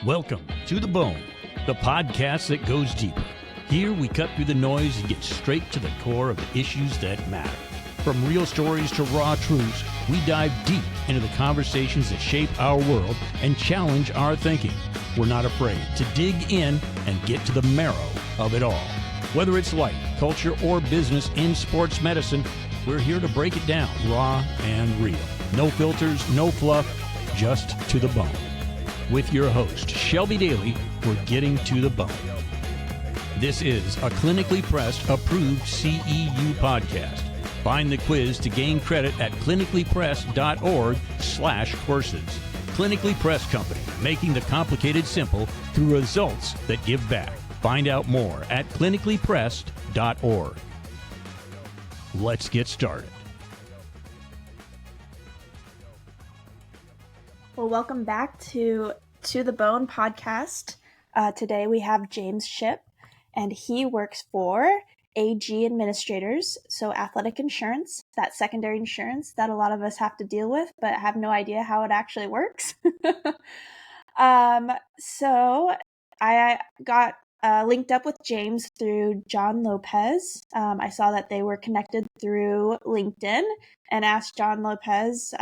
Welcome to The Bone, the podcast that goes deeper. Here we cut through the noise and get straight to the core of the issues that matter. From real stories to raw truths, we dive deep into the conversations that shape our world and challenge our thinking. We're not afraid to dig in and get to the marrow of it all. Whether it's life, culture, or business in sports medicine, we're here to break it down raw and real. No filters, no fluff, just to the bone. With your host, Shelby Daly, we're getting to the bone. This is a clinically pressed, approved CEU podcast. Find the quiz to gain credit at clinicallypressed.org/courses. Clinically Pressed Company, making the complicated simple through results that give back. Find out more at clinicallypressed.org. Let's get started. Well, welcome back to the Bone podcast. Today we have James Shipp, and he works for AG Administrators, so athletic insurance, that secondary insurance that a lot of us have to deal with, but have no idea how it actually works. So I got linked up with James through John Lopez. I saw that they were connected through LinkedIn and asked John Lopez,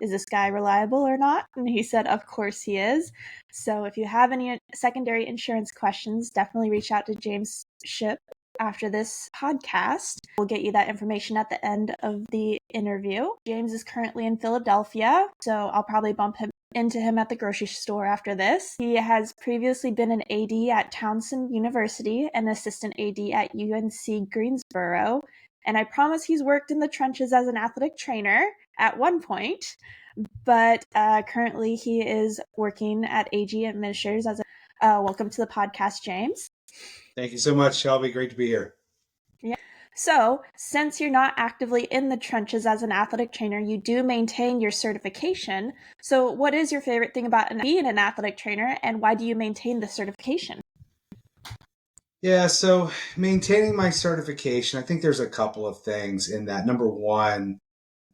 is this guy reliable or not? And he said, of course he is. So if you have any secondary insurance questions, definitely reach out to James Shipp after this podcast. We'll get you that information at the end of the interview. James is currently in Philadelphia, so I'll probably bump into him at the grocery store after this. He has previously been an AD at Towson University and assistant AD at UNC Greensboro. And I promise he's worked in the trenches as an athletic trainer at one point, but currently he is working at AG Administrators as a welcome to the podcast, James. Thank you so much, Shelby. Great to be here. Yeah. So, since you're not actively in the trenches as an athletic trainer, you do maintain your certification. So, what is your favorite thing about being an athletic trainer, and why do you maintain the certification? Yeah, so maintaining my certification, I think there's a couple of things in that. Number one,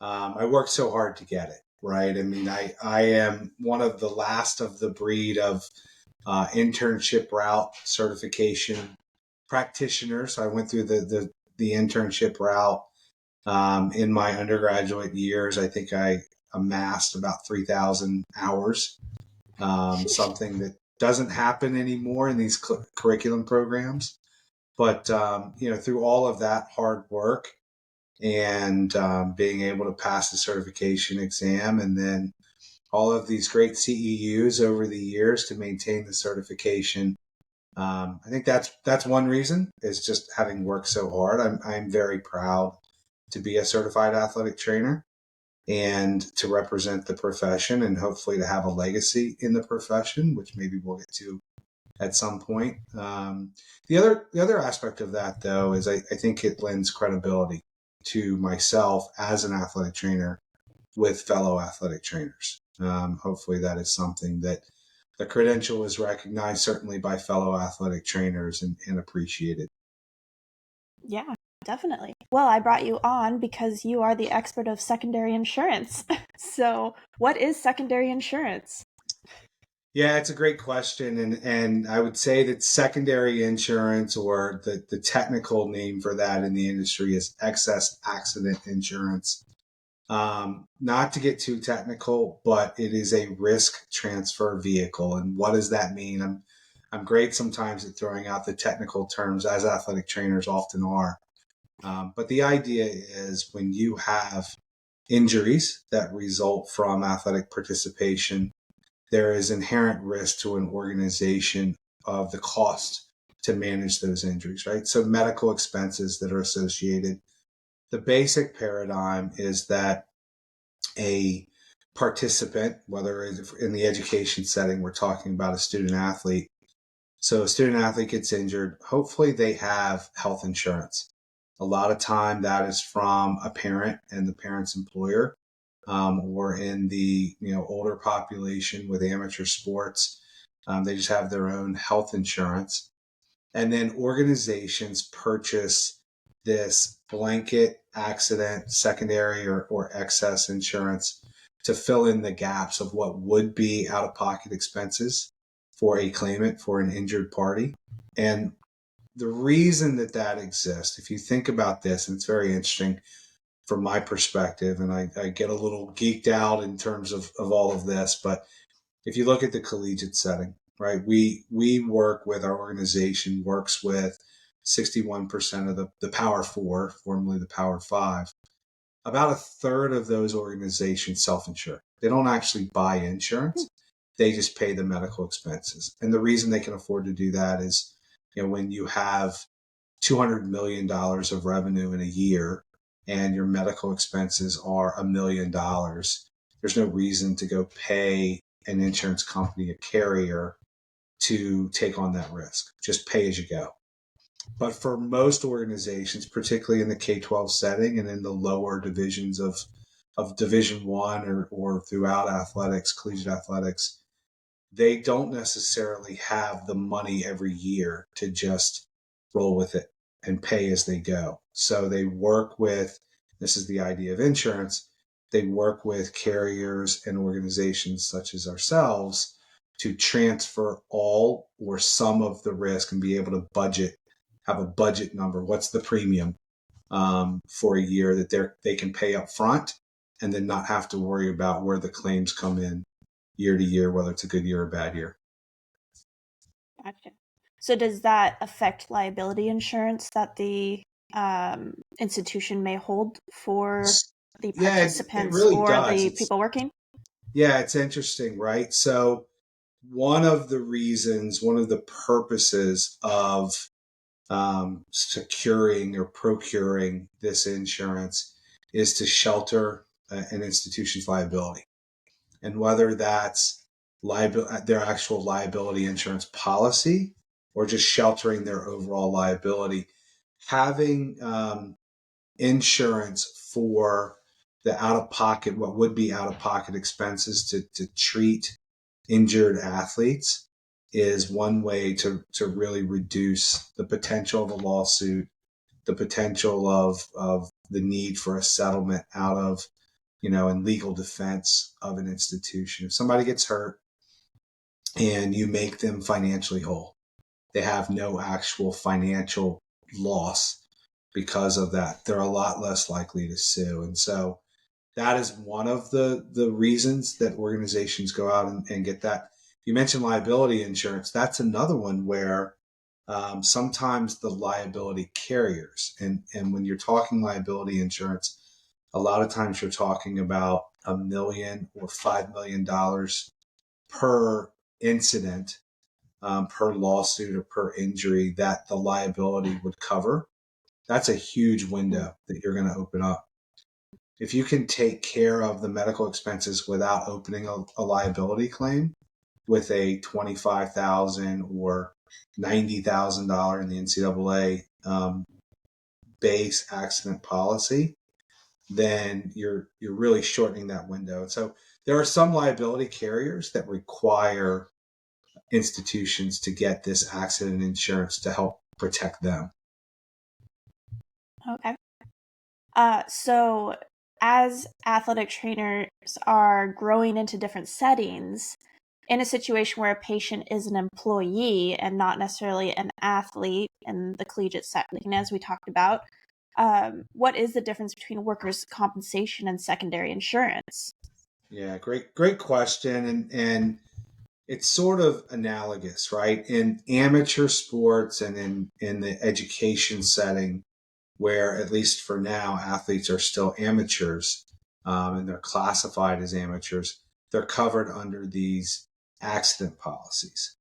I worked so hard to get it, right? I mean, I am one of the last of the breed of internship route certification practitioners. So I went through the internship route in my undergraduate years. I think I amassed about 3,000 hours, something that doesn't happen anymore in these curriculum programs. But, through all of that hard work and being able to pass the certification exam and then all of these great CEUs over the years to maintain the certification, I think that's one reason, is just having worked so hard. I'm very proud to be a certified athletic trainer and to represent the profession and hopefully to have a legacy in the profession, which maybe we'll get to at some point. The other aspect of that, though, is I think it lends credibility to myself as an athletic trainer with fellow athletic trainers. Hopefully that is something that the credential is recognized certainly by fellow athletic trainers and appreciated. Yeah, definitely. Well, I brought you on because you are the expert of secondary insurance. So what is secondary insurance? Yeah, it's a great question. And I would say that secondary insurance, or the technical name for that in the industry, is excess accident insurance. Not to get too technical, but it is a risk transfer vehicle. And what does that mean? I'm great sometimes at throwing out the technical terms, as athletic trainers often are. But the idea is, when you have injuries that result from athletic participation, there is inherent risk to an organization of the cost to manage those injuries, right? So medical expenses that are associated. The basic paradigm is that a participant, whether it's in the education setting, we're talking about a student athlete. So a student athlete gets injured, hopefully they have health insurance. A lot of time that is from a parent and the parent's employer, or in the older population with amateur sports, they just have their own health insurance. And then organizations purchase this blanket accident, secondary or excess insurance to fill in the gaps of what would be out-of-pocket expenses for a claimant, for an injured party. And the reason that that exists, if you think about this, and it's very interesting from my perspective, and I get a little geeked out in terms of all of this, but if you look at the collegiate setting, right, we work with, our organization works with 61% of the Power Four, formerly the Power Five. About a third of those organizations self-insure. They don't actually buy insurance. They just pay the medical expenses. And the reason they can afford to do that is, when you have $200 million of revenue in a year and your medical expenses are $1 million, there's no reason to go pay an insurance company, a carrier, to take on that risk. Just pay as you go. But for most organizations, particularly in the K-12 setting and in the lower divisions of Division I or throughout athletics, collegiate athletics, they don't necessarily have the money every year to just roll with it and pay as they go. So they work with, this is the idea of insurance, they work with carriers and organizations such as ourselves to transfer all or some of the risk and be able to have a budget number. What's the premium for a year that they can pay up front and then not have to worry about where the claims come in year to year, whether it's a good year or a bad year. Gotcha. So does that affect liability insurance that the institution may hold for the participants it really or does. the people working? Yeah, it's interesting, right? So one of the purposes of securing or procuring this insurance is to shelter an institution's liability. And whether that's their actual liability insurance policy or just sheltering their overall liability, having insurance for the out-of-pocket, what would be out-of-pocket expenses to treat injured athletes is one way to really reduce the potential of a lawsuit, the potential of the need for a settlement out of, and legal defense of an institution. If somebody gets hurt and you make them financially whole, they have no actual financial loss because of that. They're a lot less likely to sue. And so that is one of the reasons that organizations go out and get that. You mentioned liability insurance. That's another one where sometimes the liability carriers, and when you're talking liability insurance, a lot of times you're talking about $1 million or $5 million per incident, per lawsuit or per injury that the liability would cover. That's a huge window that you're going to open up. If you can take care of the medical expenses without opening a liability claim with a $25,000 or $90,000 in the NCAA base accident policy, then you're really shortening that window. And so there are some liability carriers that require institutions to get this accident insurance to help protect them. Okay. So as athletic trainers are growing into different settings, in a situation where a patient is an employee and not necessarily an athlete in the collegiate setting, as we talked about, what is the difference between workers' compensation and secondary insurance? Yeah, great question. And it's sort of analogous, right? In amateur sports and in the education setting, where at least for now, athletes are still amateurs and they're classified as amateurs, they're covered under these accident policies.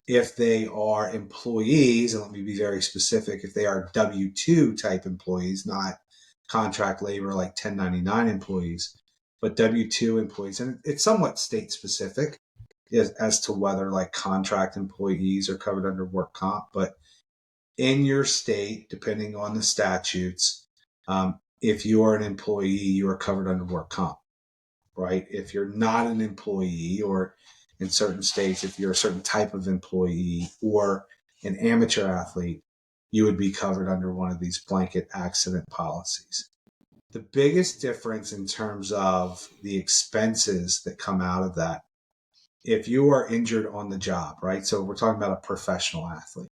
If they are employees, and let me be very specific, if they are W-2 type employees, not contract labor like 1099 employees, but W-2 employees, and it's somewhat state specific as to whether like contract employees are covered under work comp, but in your state, depending on the statutes, if you are an employee, you are covered under work comp, right? If you're not an employee, or in certain states, if you're a certain type of employee or an amateur athlete, you would be covered under one of these blanket accident policies. The biggest difference in terms of the expenses that come out of that if you are injured on the job, right? So we're talking about a professional athlete.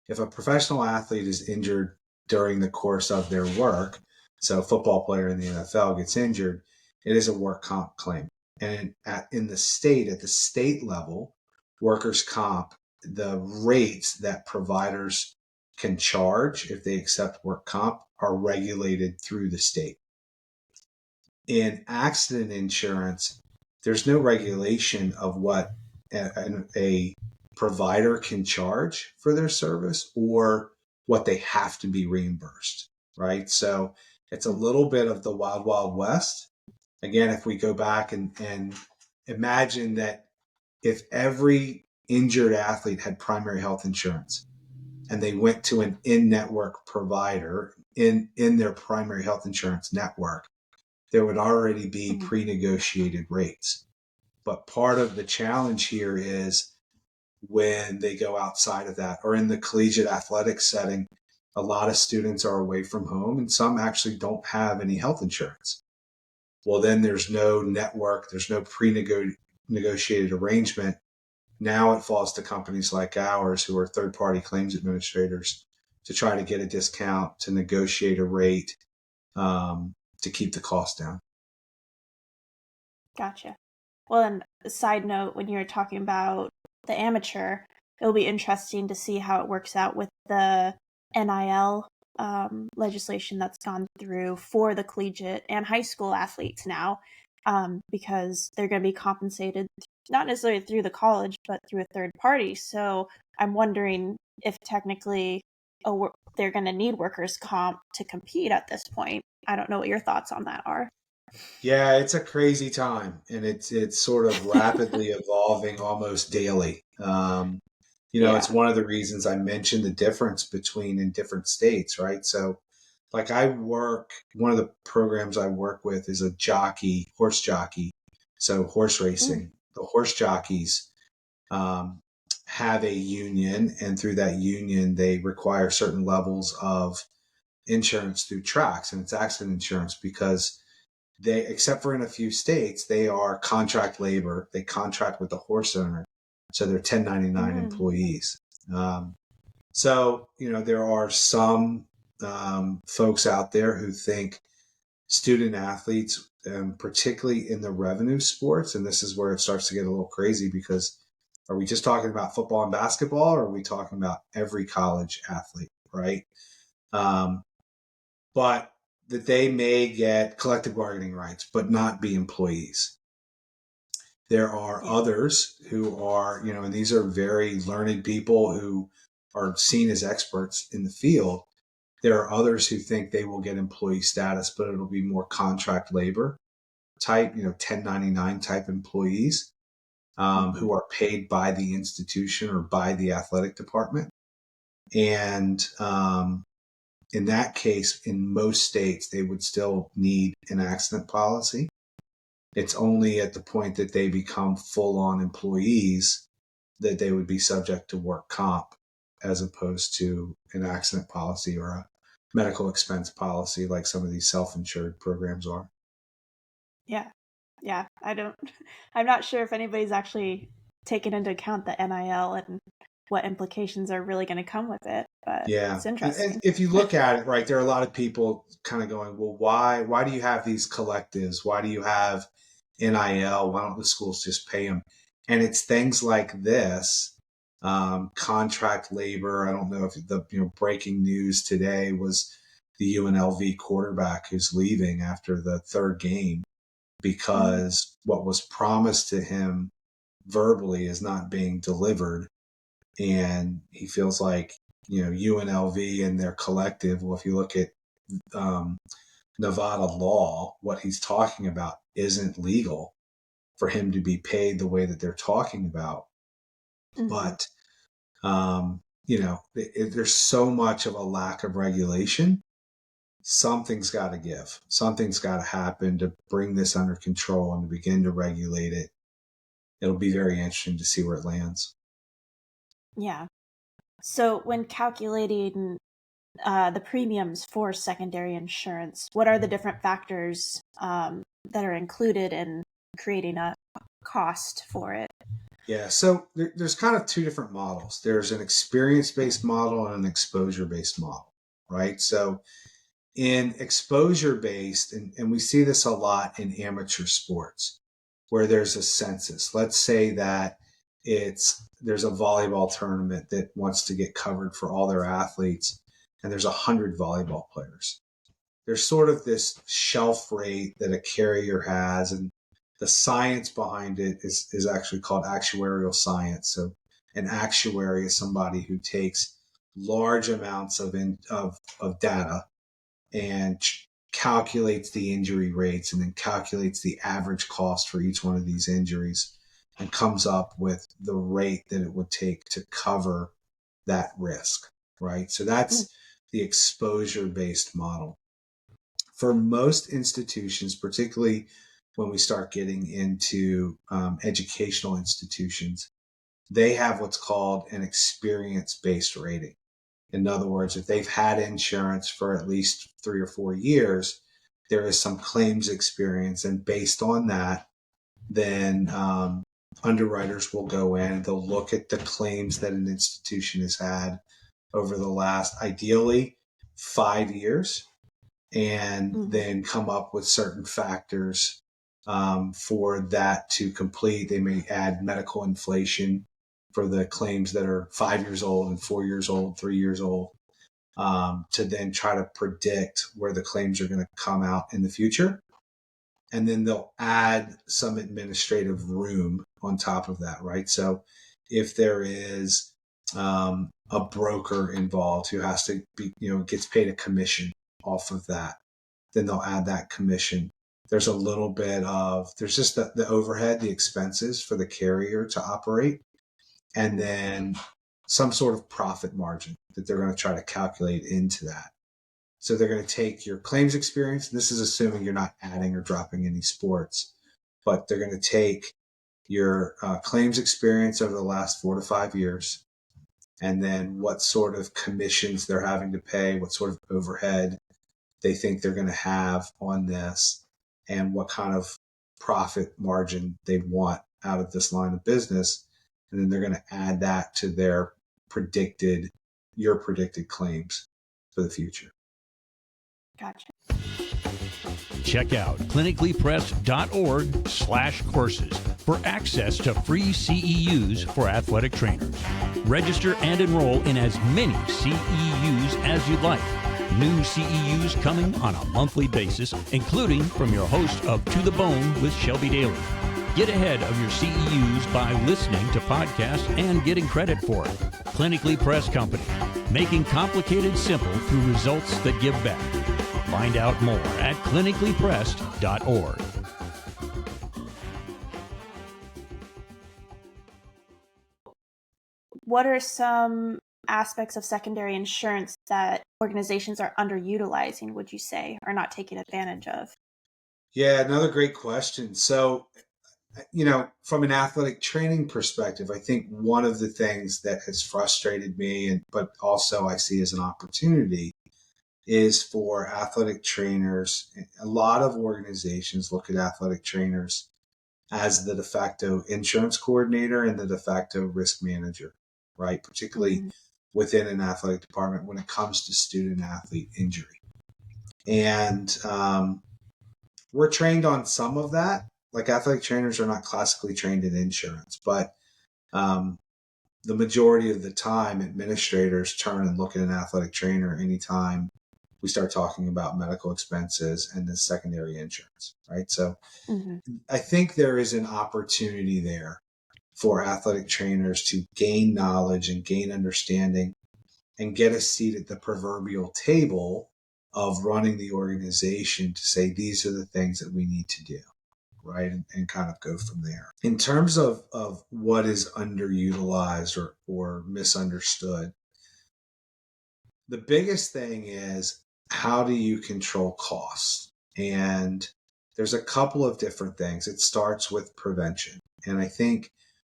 If a professional athlete is injured during the course of their work, so a football player in the NFL gets injured, it is a work comp claim. And at the state level, workers' comp, the rates that providers can charge if they accept work comp are regulated through the state. In accident insurance, there's no regulation of what a provider can charge for their service or what they have to be reimbursed, right? So it's a little bit of the wild, wild west. Again, if we go back and imagine that if every injured athlete had primary health insurance and they went to an in-network provider in their primary health insurance network, there would already be pre-negotiated rates. But part of the challenge here is when they go outside of that, or in the collegiate athletics setting, a lot of students are away from home and some actually don't have any health insurance. Well, then there's no network, there's no pre-negotiated arrangement. Now it falls to companies like ours, who are third-party claims administrators, to try to get a discount, to negotiate a rate, to keep the cost down. Gotcha. Well, and a side note, when you were talking about the amateur, it'll be interesting to see how it works out with the NIL legislation that's gone through for the collegiate and high school athletes now, because they're going to be compensated not necessarily through the college, but through a third party. So I'm wondering if technically they're going to need workers' comp to compete at this point. I don't know what your thoughts on that are. Yeah, it's a crazy time, and it's sort of rapidly evolving almost daily. It's Yeah. one of the reasons I mentioned the difference between in different states, right? So, like one of the programs I work with is a horse jockey, so horse racing. The horse jockeys have a union, and through that union, they require certain levels of insurance through tracks, and it's accident insurance because they, except for in a few states, they are contract labor. They contract with the horse owner. So they're 1099 employees. There are some folks out there who think student athletes, particularly in the revenue sports, and this is where it starts to get a little crazy, because are we just talking about football and basketball, or are we talking about every college athlete, right? But that they may get collective bargaining rights, but not be employees. There are others who are, and these are very learned people who are seen as experts in the field. There are others who think they will get employee status, but it'll be more contract labor type, 1099 type employees who are paid by the institution or by the athletic department. And in that case, in most states, they would still need an accident policy. It's only at the point that they become full-on employees that they would be subject to work comp, as opposed to an accident policy or a medical expense policy like some of these self-insured programs are. Yeah. I'm not sure if anybody's actually taken into account the NIL and what implications are really going to come with it, but it's interesting. And if you look at it, right, there are a lot of people kind of going, well, why do you have these collectives? Why do you have NIL? Why don't the schools just pay them? And it's things like this, contract labor. I don't know if the breaking news today was the UNLV quarterback who's leaving after the third game because what was promised to him verbally is not being delivered. And he feels like, UNLV and their collective, well, if you look at Nevada law, what he's talking about isn't legal for him to be paid the way that they're talking about. But, there's so much of a lack of regulation. Something's got to give. Something's got to happen to bring this under control and to begin to regulate it. It'll be very interesting to see where it lands. Yeah. So when calculating the premiums for secondary insurance, what are the different factors that are included in creating a cost for it? Yeah, so there's kind of two different models. There's an experience-based model and an exposure-based model, right? So in exposure-based, and we see this a lot in amateur sports, where there's a census. Let's say that there's a volleyball tournament that wants to get covered for all their athletes, and there's 100 volleyball players. There's sort of this shelf rate that a carrier has, and the science behind it is actually called actuarial science. So an actuary is somebody who takes large amounts of data and calculates the injury rates and then calculates the average cost for each one of these injuries and comes up with the rate that it would take to cover that risk, right? So that's the exposure-based model. For most institutions, particularly when we start getting into educational institutions, they have what's called an experience-based rating. In other words, if they've had insurance for at least 3 or 4 years, there is some claims experience. And based on that, then underwriters will go in and they'll look at the claims that an institution has had over the last, ideally, 5 years, and then come up with certain factors for that to complete. They may add medical inflation for the claims that are 5 years old and 4 years old, 3 years old, to then try to predict where the claims are going to come out in the future. And then they'll add some administrative room on top of that, right? So if there is a broker involved who has to be, gets paid a commission off of that, then they'll add that commission. There's a little bit there's just the overhead, the expenses for the carrier to operate, and then some sort of profit margin that they're going to try to calculate into that. So they're going to take your claims experience. This is assuming you're not adding or dropping any sports, but they're going to take your claims experience over the last 4 to 5 years, and then what sort of commissions they're having to pay, what sort of overhead they think they're going to have on this, and what kind of profit margin they want out of this line of business. And then they're going to add that to your predicted claims for the future. Gotcha. Check out clinicallypressed.org/courses for access to free CEUs for athletic trainers. Register and enroll in as many CEUs as you'd like. New CEUs coming on a monthly basis, including from your host of To the Bone with Shelby Daly. Get ahead of your CEUs by listening to podcasts and getting credit for it. Clinically Pressed Company, making complicated simple through results that give back. Find out more at clinicallypressed.org. What are some aspects of secondary insurance that organizations are underutilizing, would you say, or not taking advantage of? Yeah, another great question. So, from an athletic training perspective, I think one of the things that has frustrated me, but also I see as an opportunity, is for athletic trainers. A lot of organizations look at athletic trainers as the de facto insurance coordinator and the de facto risk manager, right? Particularly within an athletic department when it comes to student athlete injury. And we're trained on some of that. Like, athletic trainers are not classically trained in insurance, but the majority of the time, administrators turn and look at an athletic trainer anytime we start talking about medical expenses and the secondary insurance, right? So I think there is an opportunity there for athletic trainers to gain knowledge and gain understanding and get a seat at the proverbial table of running the organization to say, these are the things that we need to do, right? And kind of go from there. In terms of what is underutilized or misunderstood, the biggest thing is, how do you control costs? And there's a couple of different things. It starts with prevention. And I think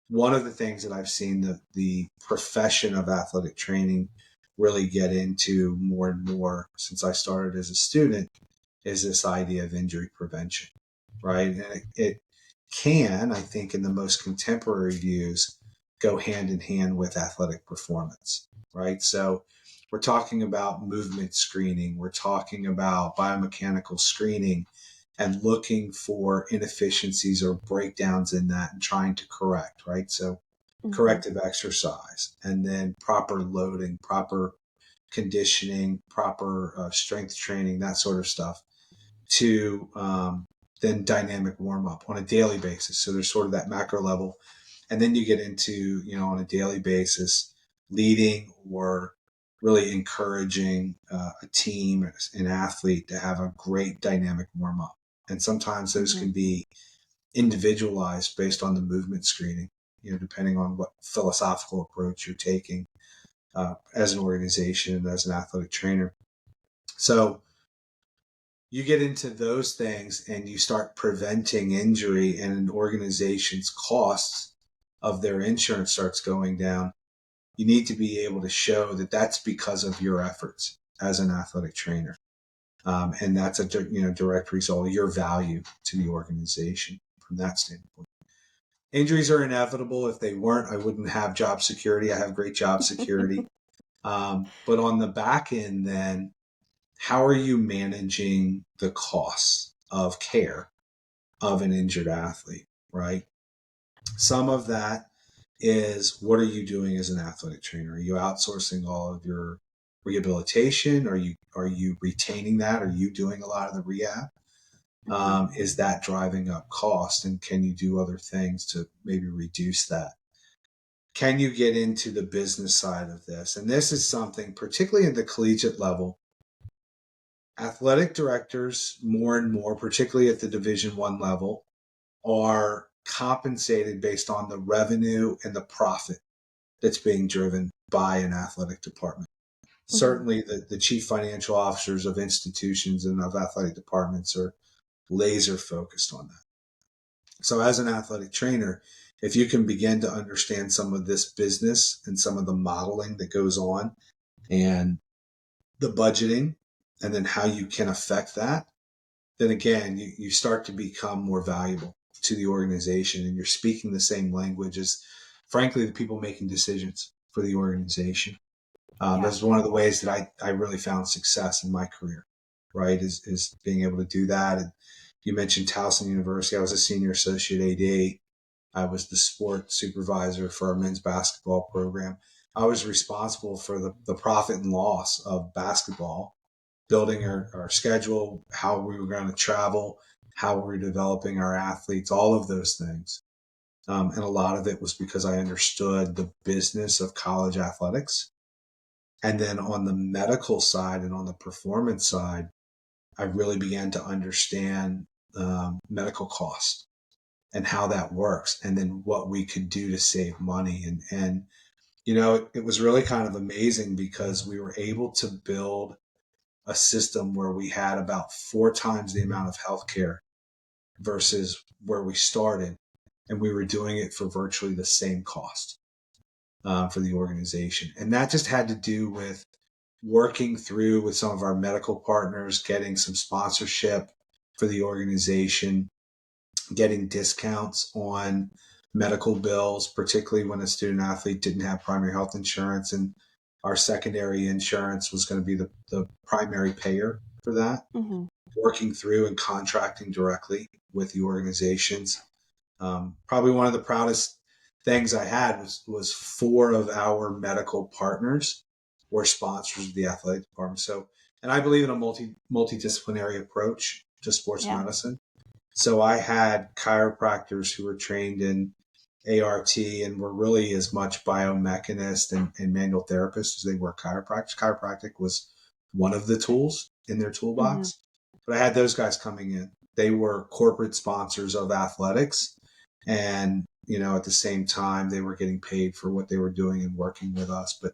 one of the things that I've seen the profession of athletic training really get into more and more since I started as a student is this idea of injury prevention, right? And can, I think, in the most contemporary views, go hand in hand with athletic performance, right? So we're talking about movement screening, we're talking about biomechanical screening, and looking for inefficiencies or breakdowns in that and trying to correct, right? So corrective exercise, and then proper loading, proper conditioning, proper strength training, that sort of stuff, to then dynamic warm up on a daily basis. So there's sort of that macro level. And then you get into, on a daily basis, leading or really encouraging a team, an athlete, to have a great dynamic warm up. And sometimes those can be individualized based on the movement screening, depending on what philosophical approach you're taking as an organization and as an athletic trainer. So you get into those things and you start preventing injury, and an organization's costs of their insurance starts going down. You need to be able to show that that's because of your efforts as an athletic trainer. And that's a direct result of your value to the organization from that standpoint. Injuries are inevitable. If they weren't, I wouldn't have job security. I have great job security. But on the back end, then, how are you managing the costs of care of an injured athlete, right? Some of that is, what are you doing as an athletic trainer? Are you outsourcing all of your rehabilitation? Are you retaining that? Are you doing a lot of the rehab? Is that driving up cost? And can you do other things to maybe reduce that? Can you get into the business side of this? And this is something, particularly at the collegiate level, athletic directors more and more, particularly at the Division I level, are compensated based on the revenue and the profit that's being driven by an athletic department. Certainly the chief financial officers of institutions and of athletic departments are laser focused on that. So as an athletic trainer, if you can begin to understand some of this business and some of the modeling that goes on and the budgeting, and then how you can affect that, then again, you start to become more valuable to the organization, and you're speaking the same language as, frankly, the people making decisions for the organization. That's one of the ways that I really found success in my career, right, is being able to do that. And you mentioned Towson University. I was a senior associate AD. I was the sport supervisor for our men's basketball program. I was responsible for the profit and loss of basketball, building our schedule, how we were going to travel, how we were developing our athletes, all of those things. And a lot of it was because I understood the business of college athletics. And then on the medical side and on the performance side, I really began to understand medical costs and how that works, and then what we could do to save money. And it was really kind of amazing because we were able to build a system where we had about 4 times the amount of healthcare versus where we started, and we were doing it for virtually the same cost for the organization. And that just had to do with working through with some of our medical partners, getting some sponsorship for the organization, getting discounts on medical bills, particularly when a student athlete didn't have primary health insurance, and our secondary insurance was going to be the primary payer for that. Working through and contracting directly with the organizations. Probably one of the proudest things I had was 4 of our medical partners were sponsors of the athletic department. So, and I believe in a multidisciplinary approach to sports medicine. So I had chiropractors who were trained in ART and were really as much biomechanists and manual therapists as they were chiropractors. Chiropractic was one of the tools in their toolbox. But I had those guys coming in. They were corporate sponsors of athletics. And, at the same time, they were getting paid for what they were doing and working with us, but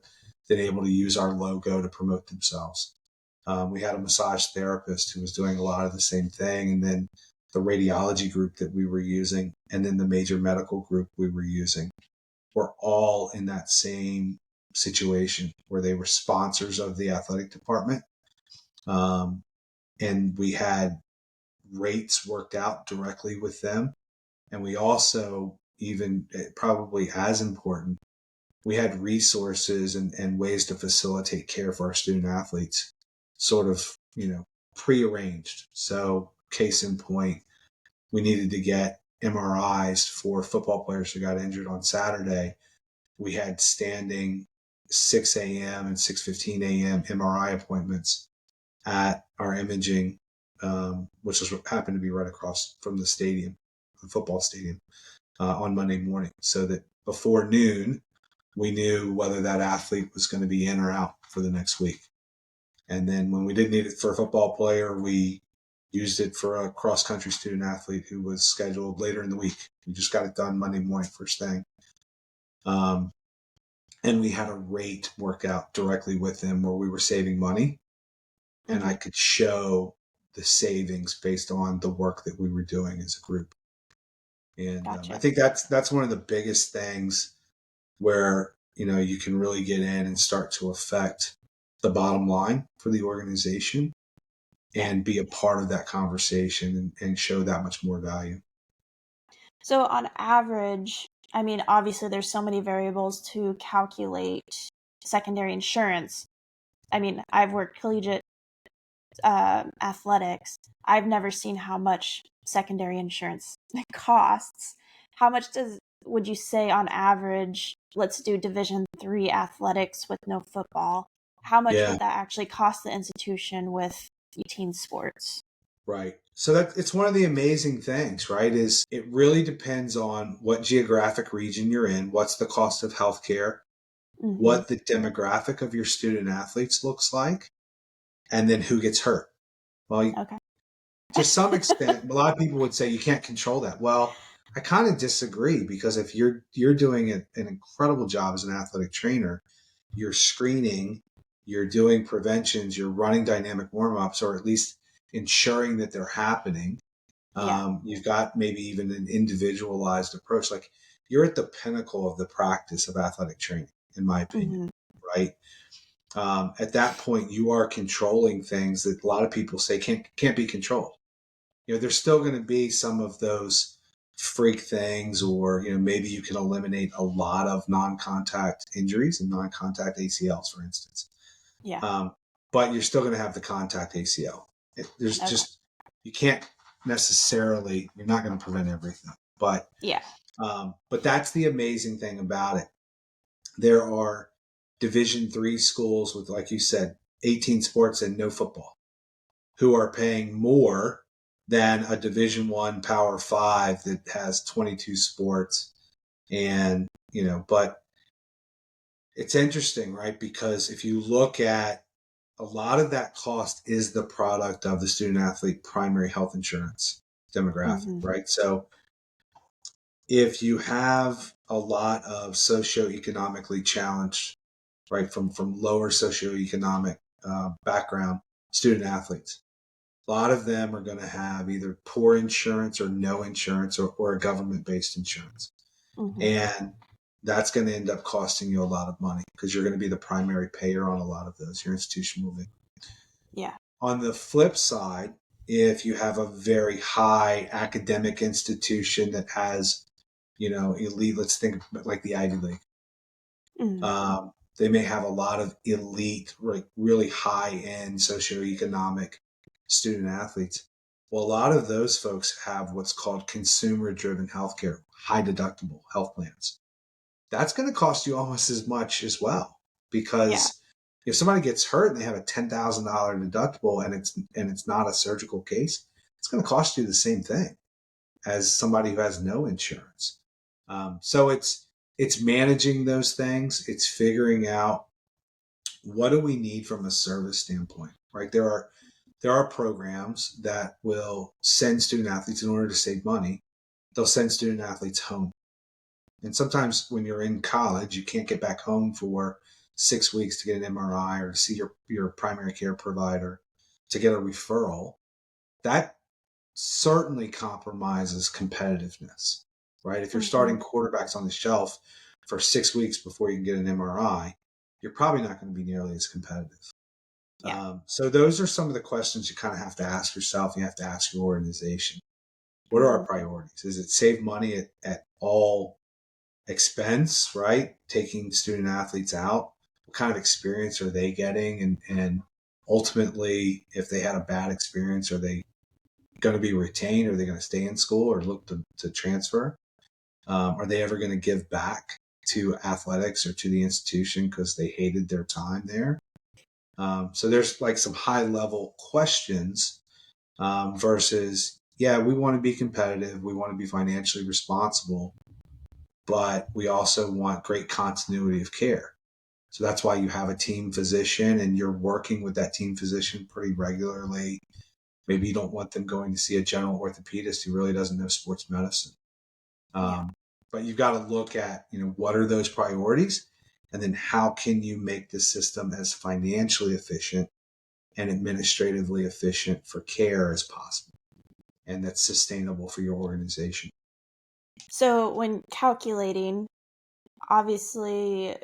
then able to use our logo to promote themselves. We had a massage therapist who was doing a lot of the same thing. And then the radiology group that we were using, and then the major medical group we were using, were all in that same situation where they were sponsors of the athletic department. And we had rates worked out directly with them And we also, even probably as important, we had resources and ways to facilitate care for our student athletes sort of, prearranged. So case in point, we needed to get MRIs for football players who got injured on Saturday. We had standing 6 a.m. and 6:15 a.m. MRI appointments at our imaging, which happened to be right across from the stadium, the football stadium, on Monday morning, so that before noon, we knew whether that athlete was going to be in or out for the next week. And then when we didn't need it for a football player, we used it for a cross-country student athlete who was scheduled later in the week. We just got it done Monday morning first thing. And we had a rate work out directly with them where we were saving money. And I could show the savings based on the work that we were doing as a group. And Gotcha. I think that's one of the biggest things where, you can really get in and start to affect the bottom line for the organization and be a part of that conversation and show that much more value. So on average, I mean, obviously there's so many variables to calculate secondary insurance. I mean, I've worked collegiate athletics. I've never seen how much secondary insurance costs. How much would you say on average, let's do Division III athletics with no football, how much would that actually cost the institution with team sports? Right. So it's one of the amazing things, right? Is it really depends on what geographic region you're in, what's the cost of healthcare, what the demographic of your student athletes looks like, and then who gets hurt. Well, Okay. to some extent, a lot of people would say you can't control that. Well, I kind of disagree, because if you're doing an incredible job as an athletic trainer, you're screening, you're doing preventions, you're running dynamic warm-ups, or at least ensuring that they're happening. You've got maybe even an individualized approach. Like, you're at the pinnacle of the practice of athletic training, in my opinion, right? At that point, you are controlling things that a lot of people say can't be controlled. There's still going to be some of those freak things, or maybe you can eliminate a lot of non-contact injuries and non-contact ACLs, for instance. But you're still going to have the contact ACL. There's just, you can't necessarily, you're not going to prevent everything. But but that's the amazing thing about it. There are Division III schools with, like you said, 18 sports and no football, who are paying more than a Division I Power 5 that has 22 sports. And, but it's interesting, right? Because if you look at, a lot of that cost is the product of the student athlete primary health insurance demographic, right? So if you have a lot of socioeconomically challenged, right, from lower socioeconomic background student athletes, a lot of them are going to have either poor insurance or no insurance, or a government-based insurance. And that's going to end up costing you a lot of money, because you're going to be the primary payer on a lot of those. Your institution will be. On the flip side, if you have a very high academic institution that has, elite, let's think like the Ivy League. They may have a lot of elite, really high-end socioeconomic student athletes. Well, a lot of those folks have what's called consumer-driven healthcare, high deductible health plans. That's going to cost you almost as much as well, because if somebody gets hurt and they have a $10,000 deductible and it's not a surgical case, it's going to cost you the same thing as somebody who has no insurance. So it's managing those things. It's figuring out, what do we need from a service standpoint, right? There are programs that will send student athletes, in order to save money, they'll send student athletes home. And sometimes when you're in college, you can't get back home for 6 weeks to get an MRI or to see your primary care provider, to get a referral. That certainly compromises competitiveness, right? If you're starting quarterbacks on the shelf for 6 weeks before you can get an MRI, you're probably not going to be nearly as competitive. So those are some of the questions you kind of have to ask yourself. You have to ask your organization. What are our priorities? Is it save money at all expense, right? Taking student athletes out. What kind of experience are they getting? And ultimately, if they had a bad experience, are they going to be retained? Are they going to stay in school or look to transfer? Are they ever going to give back to athletics or to the institution because they hated their time there? So there's like some high level questions versus, yeah, we want to be competitive. We want to be financially responsible, but we also want great continuity of care. So that's why you have a team physician and you're working with that team physician pretty regularly. Maybe you don't want them going to see a general orthopedist who really doesn't know sports medicine. But you've got to look at, what are those priorities? And then how can you make the system as financially efficient and administratively efficient for care as possible? And that's sustainable for your organization. So when calculating, obviously,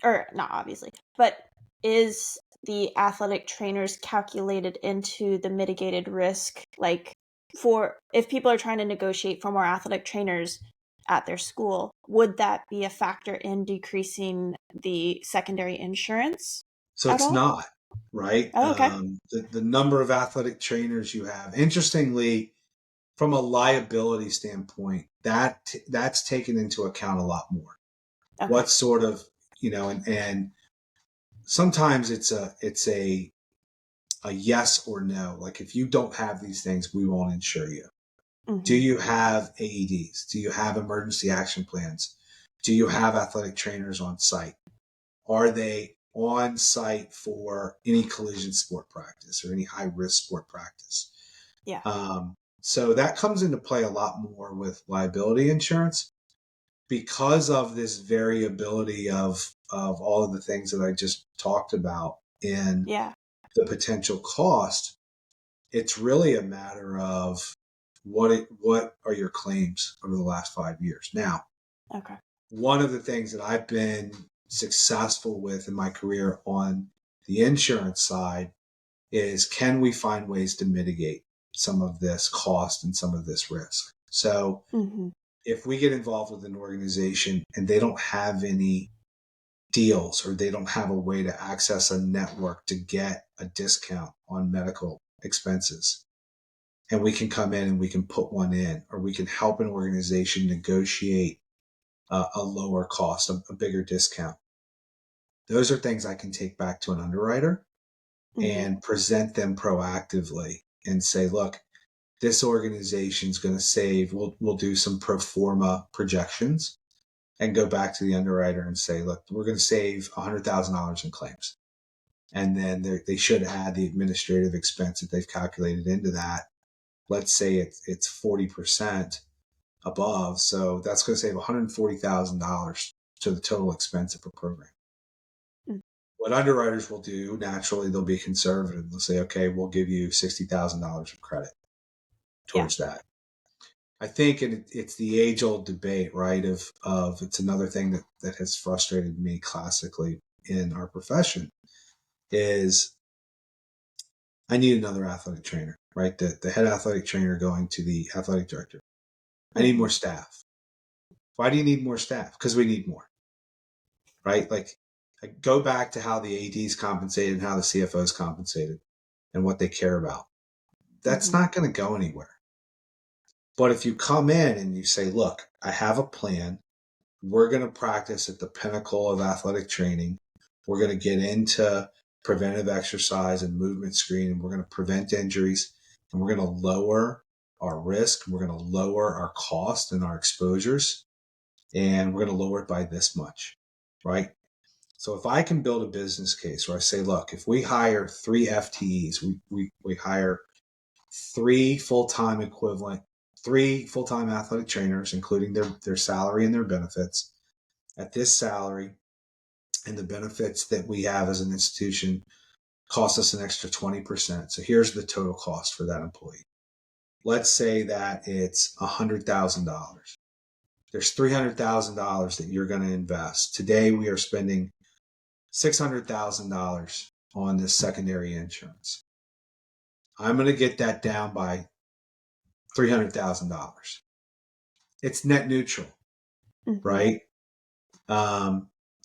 or not obviously, but is the athletic trainers calculated into the mitigated risk? Like, for if people are trying to negotiate for more athletic trainers at their school, would that be a factor in decreasing the secondary insurance So at it's all? not, right? Oh, okay. The number of athletic trainers you have, interestingly, from a liability standpoint, that's taken into account a lot more. Okay. What sort of, and sometimes it's a yes or no. Like if you don't have these things, we won't insure you. Mm-hmm. Do you have AEDs? Do you have emergency action plans? Do you have athletic trainers on site? Are they on site for any collision sport practice or any high risk sport practice? Yeah. So that comes into play a lot more with liability insurance because of this variability of all of the things that I just talked about in Yeah. the potential cost. It's really a matter of what are your claims over the last 5 years. Now, Okay. one of the things that I've been successful with in my career on the insurance side is, can we find ways to mitigate some of this cost and some of this risk? So Mm-hmm. if we get involved with an organization and they don't have any deals or they don't have a way to access a network to get a discount on medical expenses, and we can come in and we can put one in, or we can help an organization negotiate a lower cost, a bigger discount. Those are things I can take back to an underwriter and present them proactively and say, look, this organization is going to save. We'll do some pro forma projections and go back to the underwriter and say, look, we're going to save $100,000 in claims. And then they should add the administrative expense that they've calculated into that. Let's say it's 40% above. So that's going to save $140,000 to the total expense of a program. Mm. What underwriters will do, naturally, they'll be conservative. They'll say, okay, we'll give you $60,000 of credit towards that. I think it's the age-old debate, right, of it's another thing that has frustrated me classically in our profession is I need another athletic trainer, right? The head athletic trainer going to the athletic director. I need more staff. Why do you need more staff? Because we need more, right? Like, go back to how the AD's compensated and how the CFO's compensated and what they care about. That's not going to go anywhere. But if you come in and you say, look, I have a plan. We're going to practice at the pinnacle of athletic training. We're going to get into preventive exercise and movement screening. We're going to prevent injuries and we're going to lower our risk. We're going to lower our cost and our exposures, and we're going to lower it by this much, right? So if I can build a business case where I say, look, if we hire 3 FTEs, we hire 3 full-time equivalent, 3 full-time athletic trainers, including their salary and their benefits, at this salary, and the benefits that we have as an institution cost us an extra 20%. So here's the total cost for that employee. Let's say that it's $100,000. There's $300,000 that you're going to invest. Today we are spending $600,000 on this secondary insurance. I'm going to get that down by $300,000. It's net neutral, Mm-hmm. right?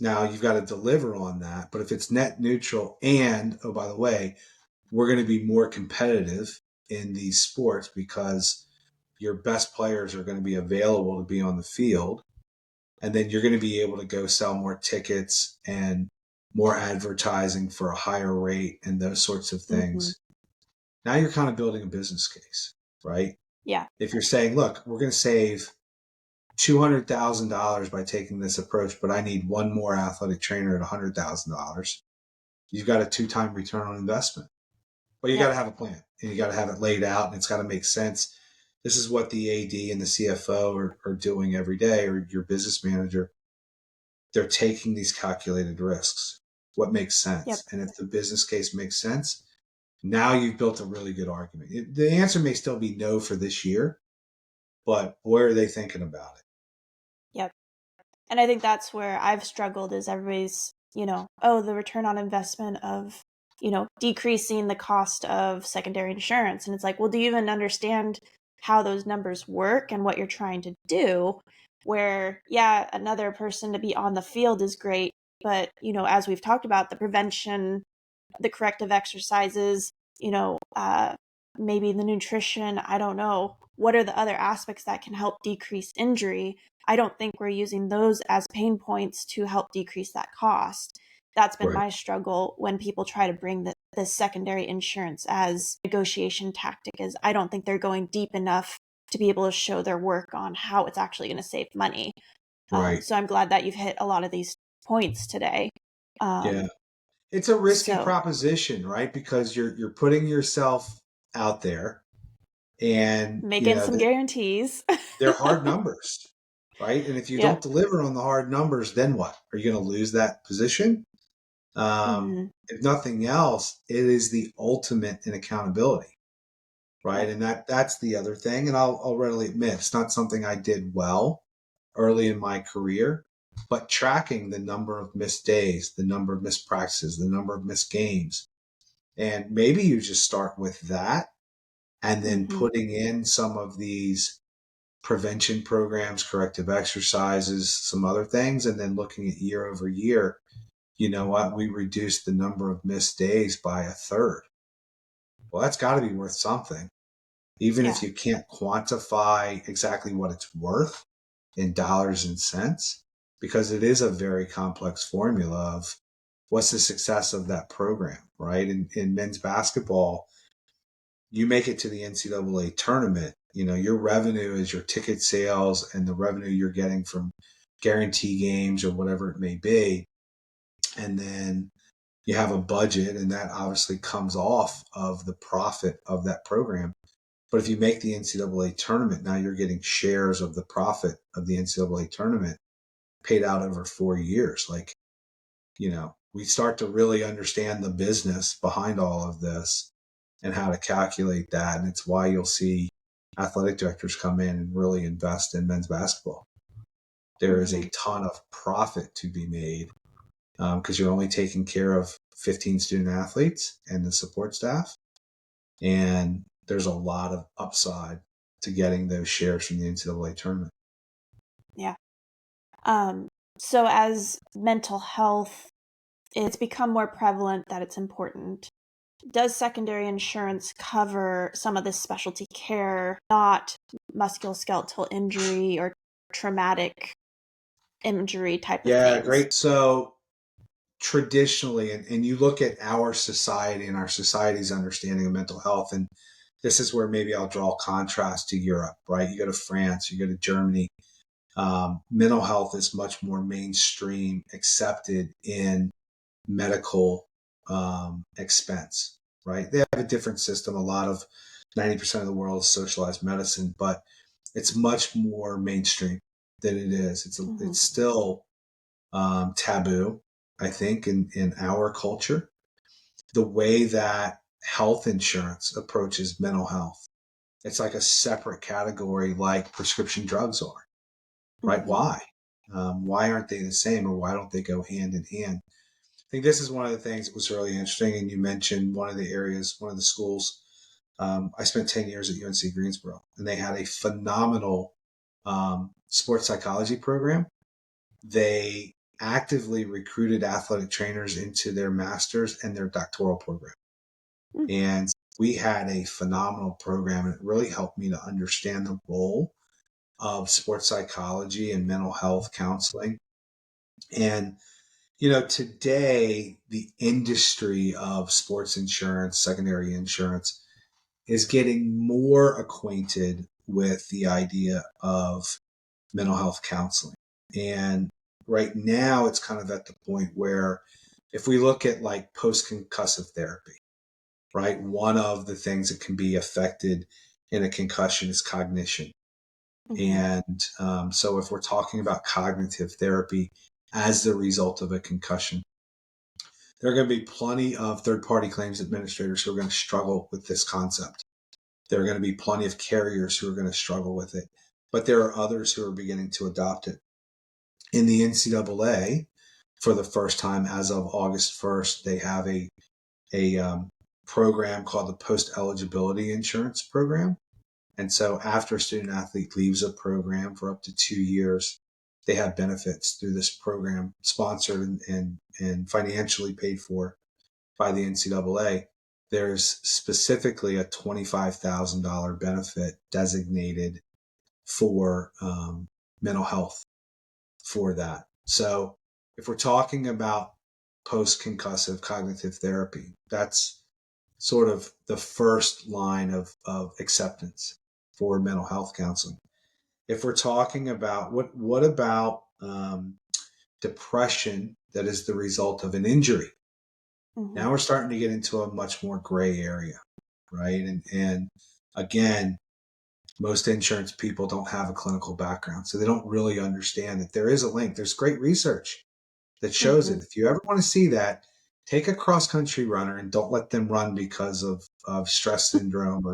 Now you've got to deliver on that, but if it's net neutral and, oh, by the way, we're going to be more competitive in these sports because your best players are going to be available to be on the field. And then you're going to be able to go sell more tickets and more advertising for a higher rate and those sorts of things. Mm-hmm. Now you're kind of building a business case, right? Yeah. If you're saying, look, we're going to save $200,000 by taking this approach, but I need one more athletic trainer at $100,000. You've got a 2-time return on investment. But you got to have a plan and you got to have it laid out and it's got to make sense. This is what the AD and the CFO are doing every day, or your business manager. They're taking these calculated risks. What makes sense? Yep. And if the business case makes sense, now you've built a really good argument. The answer may still be no for this year, but boy, are they thinking about it. Yep. And I think that's where I've struggled is everybody's, the return on investment of, decreasing the cost of secondary insurance. And it's like, well, do you even understand how those numbers work and what you're trying to do? Where, yeah, another person to be on the field is great. But, as we've talked about, the prevention, the corrective exercises, maybe the nutrition, I don't know. What are the other aspects that can help decrease injury? I don't think we're using those as pain points to help decrease that cost. That's been my struggle when people try to bring the secondary insurance as negotiation tactic, is I don't think they're going deep enough to be able to show their work on how it's actually going to save money. Right. So I'm glad that you've hit a lot of these points today. Yeah. It's a risky proposition, right? Because you're putting yourself out there and making some guarantees. They're hard numbers, right? And if you don't deliver on the hard numbers, then what? Are you going to lose that position? If nothing else, it is the ultimate in accountability, right? And that's the other thing. And I'll readily admit, it's not something I did well early in my career, but tracking the number of missed days, the number of missed practices, the number of missed games. And maybe you just start with that and then putting in some of these prevention programs, corrective exercises, some other things, and then looking at year over year, you know what, we reduced the number of missed days by a third. Well, that's got to be worth something. Even if you can't quantify exactly what it's worth in dollars and cents, because it is a very complex formula of what's the success of that program, right? In men's basketball, you make it to the NCAA tournament, your revenue is your ticket sales and the revenue you're getting from guarantee games or whatever it may be. And then you have a budget, and that obviously comes off of the profit of that program. But if you make the NCAA tournament, now you're getting shares of the profit of the NCAA tournament paid out over 4 years. We start to really understand the business behind all of this and how to calculate that. And it's why you'll see athletic directors come in and really invest in men's basketball. There is a ton of profit to be made because you're only taking care of 15 student athletes and the support staff. And there's a lot of upside to getting those shares from the NCAA tournament. Yeah. So as mental health, it's become more prevalent that it's important. Does secondary insurance cover some of this specialty care, not musculoskeletal injury or traumatic injury type of things? Yeah, great. So traditionally, and you look at our society and our society's understanding of mental health, and this is where maybe I'll draw a contrast to Europe, right? You go to France, you go to Germany. Mental health is much more mainstream, accepted in medical expense, right? They have a different system. 90% of the world is socialized medicine, but it's much more mainstream than it is. It's still taboo, I think, in our culture. The way that health insurance approaches mental health, it's like a separate category, like prescription drugs are, right? Why? Why aren't they the same, or why don't they go hand in hand? I think this is one of the things that was really interesting. And you mentioned one of the schools I spent 10 years at UNC Greensboro, and they had a phenomenal sports psychology program. They actively recruited athletic trainers into their master's and their doctoral program. Mm. And we had a phenomenal program, and it really helped me to understand the role of sports psychology and mental health counseling. And, today the industry of sports insurance, secondary insurance, is getting more acquainted with the idea of mental health counseling. And right now it's kind of at the point where if we look at like post-concussive therapy, right, one of the things that can be affected in a concussion is cognition. And so if we're talking about cognitive therapy as the result of a concussion, there are going to be plenty of third-party claims administrators who are going to struggle with this concept. There are going to be plenty of carriers who are going to struggle with it, but there are others who are beginning to adopt it. In the NCAA, for the first time as of August 1st, they have a program called the Post-Eligibility Insurance Program. And so after a student athlete leaves a program for up to 2 years, they have benefits through this program, sponsored and financially paid for by the NCAA. There's specifically a $25,000 benefit designated for mental health for that. So if we're talking about post-concussive cognitive therapy, that's sort of the first line of acceptance for mental health counseling. If we're talking about what about depression that is the result of an injury? Now we're starting to get into a much more gray area, right? And again, most insurance people don't have a clinical background, so they don't really understand that there is a link. There's great research that shows it. If you ever want to see that, take a cross-country runner and don't let them run because of stress syndrome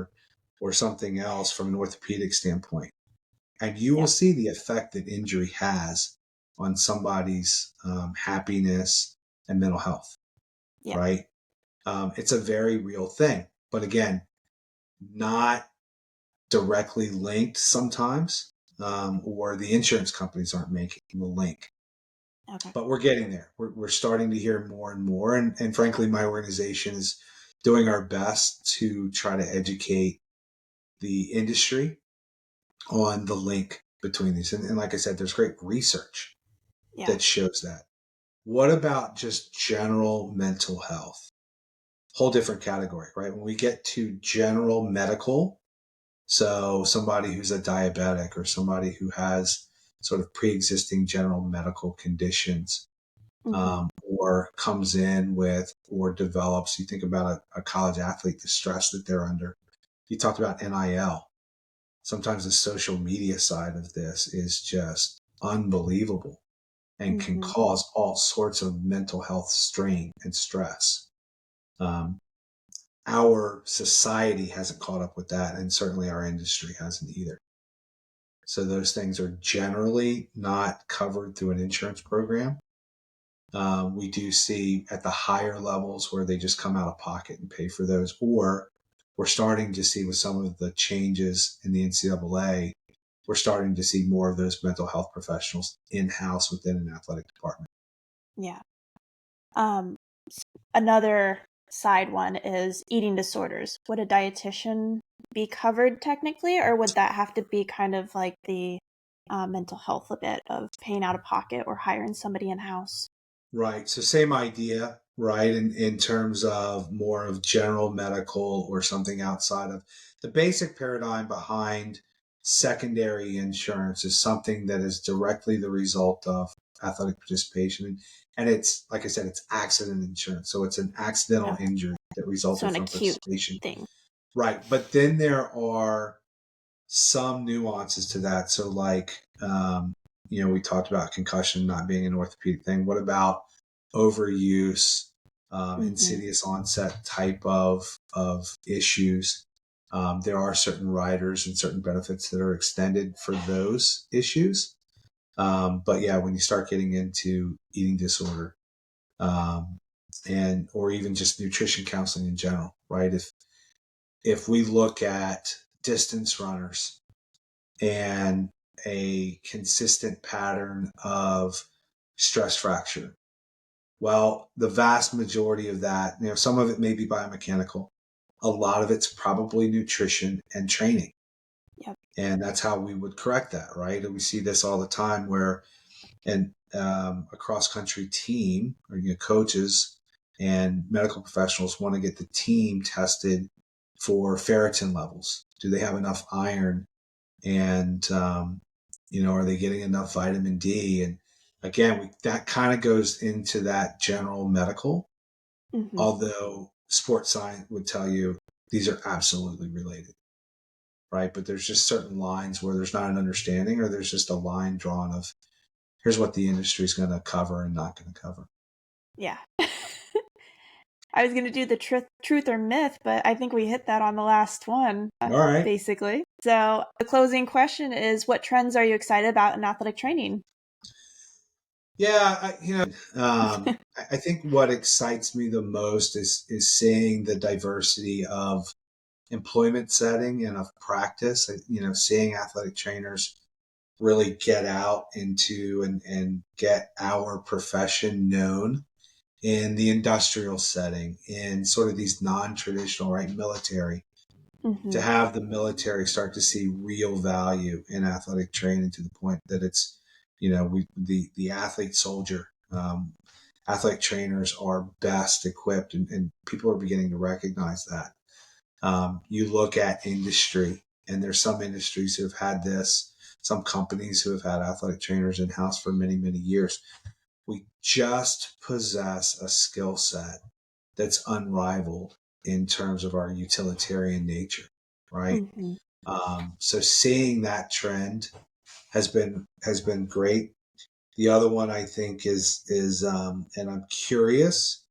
or something else from an orthopedic standpoint. And you will see the effect that injury has on somebody's happiness and mental health, right? It's a very real thing. But again, not directly linked sometimes, or the insurance companies aren't making the link. Okay. But we're getting there. We're starting to hear more and more. And frankly, my organization is doing our best to try to educate the industry on the link between these. And like I said, there's great research that shows that. What about just general mental health? Whole different category, right? When we get to general medical, so somebody who's a diabetic or somebody who has sort of pre-existing general medical conditions, or comes in with or develops, you think about a college athlete, the stress that they're under. You talked about NIL. Sometimes the social media side of this is just unbelievable and can cause all sorts of mental health strain and stress. Our society hasn't caught up with that, and certainly our industry hasn't either. So those things are generally not covered through an insurance program. We do see at the higher levels where they just come out of pocket and pay for those, or we're starting to see with some of the changes in the NCAA, we're starting to see more of those mental health professionals in-house within an athletic department. Yeah. Another side one is eating disorders. Would a dietitian be covered technically, or would that have to be kind of like the mental health a bit of paying out of pocket or hiring somebody in-house? Right. So same idea, right? In terms of more of general medical or something outside of the basic paradigm behind secondary insurance is something that is directly the result of athletic participation. And it's, like I said, it's accident insurance. So it's an accidental injury that resulted from participation. Thing. Right. But then there are some nuances to that. So like, we talked about concussion not being an orthopedic thing. What about overuse, insidious onset type of issues? There are certain riders and certain benefits that are extended for those issues. But yeah, when you start getting into eating disorder, or even just nutrition counseling in general, right? if we look at distance runners and a consistent pattern of stress fracture, well, the vast majority of that, some of it may be biomechanical. A lot of it's probably nutrition and training. Yep. And that's how we would correct that, right? And we see this all the time where a cross-country team or coaches and medical professionals want to get the team tested for ferritin levels. Do they have enough iron? And, are they getting enough vitamin D? And again, that kind of goes into that general medical, although sports science would tell you these are absolutely related, right? But there's just certain lines where there's not an understanding, or there's just a line drawn of here's what the industry is going to cover and not going to cover. Yeah. I was going to do the truth or myth, but I think we hit that on the last one, All right. basically. So the closing question is, what trends are you excited about in athletic training? Yeah, I think what excites me the most is seeing the diversity of employment setting and of practice. Seeing athletic trainers really get out into and get our profession known in the industrial setting, in sort of these non-traditional, right, military, to have the military start to see real value in athletic training to the point that it's, the athlete soldier, athletic trainers are best equipped, and people are beginning to recognize that. You look at industry, and there's some industries who have had this, some companies who have had athletic trainers in-house for many, many years. We just possess a skill set that's unrivaled in terms of our utilitarian nature, right? So seeing that trend has been great. The other one I think is and I'm curious,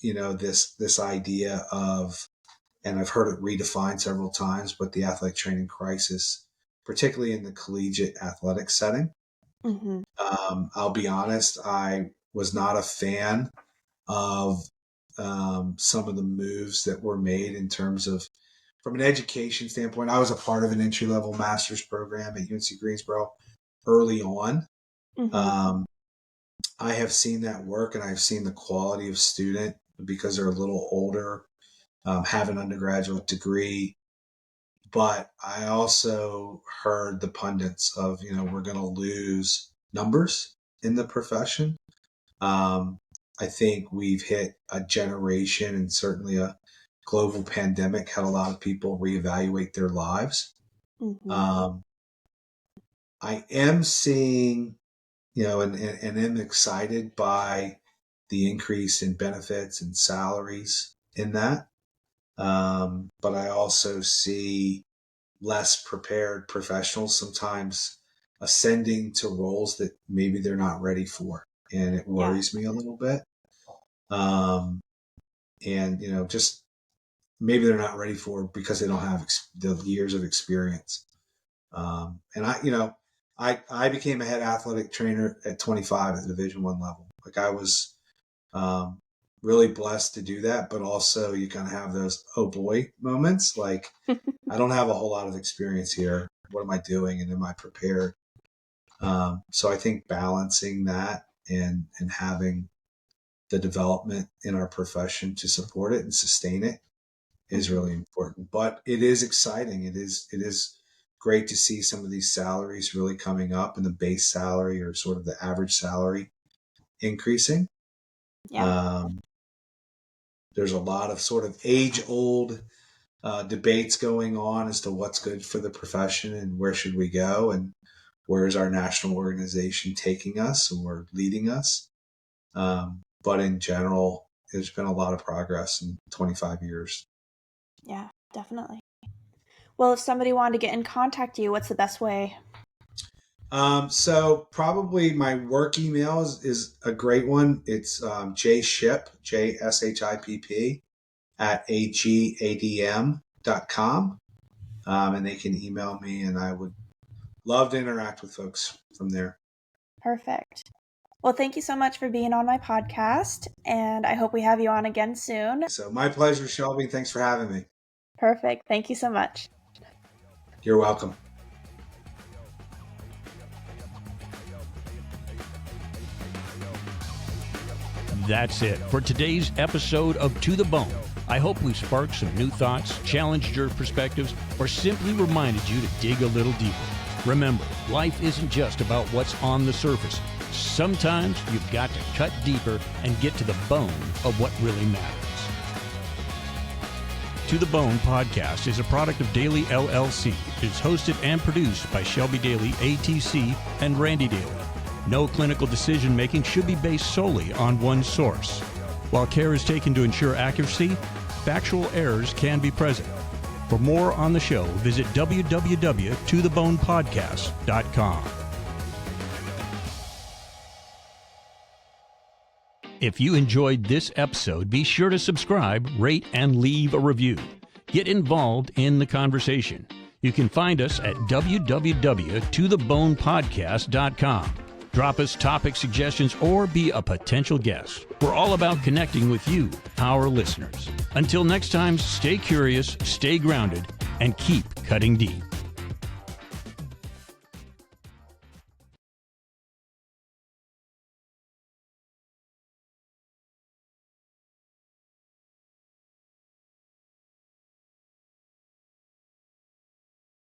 this idea of, and I've heard it redefined several times, but the athletic training crisis, particularly in the collegiate athletic setting. I'll be honest, I was not a fan of some of the moves that were made in terms of, from an education standpoint. I was a part of an entry-level master's program at UNC Greensboro early on. I have seen that work, and I've seen the quality of student, because they're a little older, have an undergraduate degree. But I also heard the pundits of, we're going to lose numbers in the profession. I think we've hit a generation, and certainly a global pandemic had a lot of people reevaluate their lives. I am seeing, and am excited by the increase in benefits and salaries in that. But I also see less prepared professionals sometimes ascending to roles that maybe they're not ready for. And it worries me a little bit. And, just maybe they're not ready for it because they don't have the years of experience. And I became a head athletic trainer at 25 at the Division I level. Like, I was really blessed to do that, but also you kind of have those, oh boy moments. Like, I don't have a whole lot of experience here. What am I doing? And am I prepared? So I think balancing that and having the development in our profession to support it and sustain it is really important. But it is exciting. It is great to see some of these salaries really coming up, and the base salary, or sort of the average salary, increasing. There's a lot of sort of age-old debates going on as to what's good for the profession and where should we go, and where is our national organization taking us or leading us. But in general, there's been a lot of progress in 25 years. Yeah, definitely. Well, if somebody wanted to get in contact with you, what's the best way? So probably my work email is a great one. It's JShipp, JSHIPP, at AGADM.com. And they can email me, and I would love to interact with folks from there. Perfect. Well, thank you so much for being on my podcast, and I hope we have you on again soon. So my pleasure, Shelby. Thanks for having me. Perfect. Thank you so much. You're welcome. That's it for today's episode of To the Bone. I hope we've sparked some new thoughts, challenged your perspectives, or simply reminded you to dig a little deeper. Remember, life isn't just about what's on the surface. Sometimes you've got to cut deeper and get to the bone of what really matters. To the Bone podcast is a product of Daily LLC. It's hosted and produced by Shelby Daly, ATC, and Randy Daly. No clinical decision-making should be based solely on one source. While care is taken to ensure accuracy, factual errors can be present. For more on the show, visit www.tothebonepodcast.com. If you enjoyed this episode, be sure to subscribe, rate, and leave a review. Get involved in the conversation. You can find us at www.tothebonepodcast.com. Drop us topic suggestions or be a potential guest. We're all about connecting with you, our listeners. Until next time, stay curious, stay grounded, and keep cutting deep.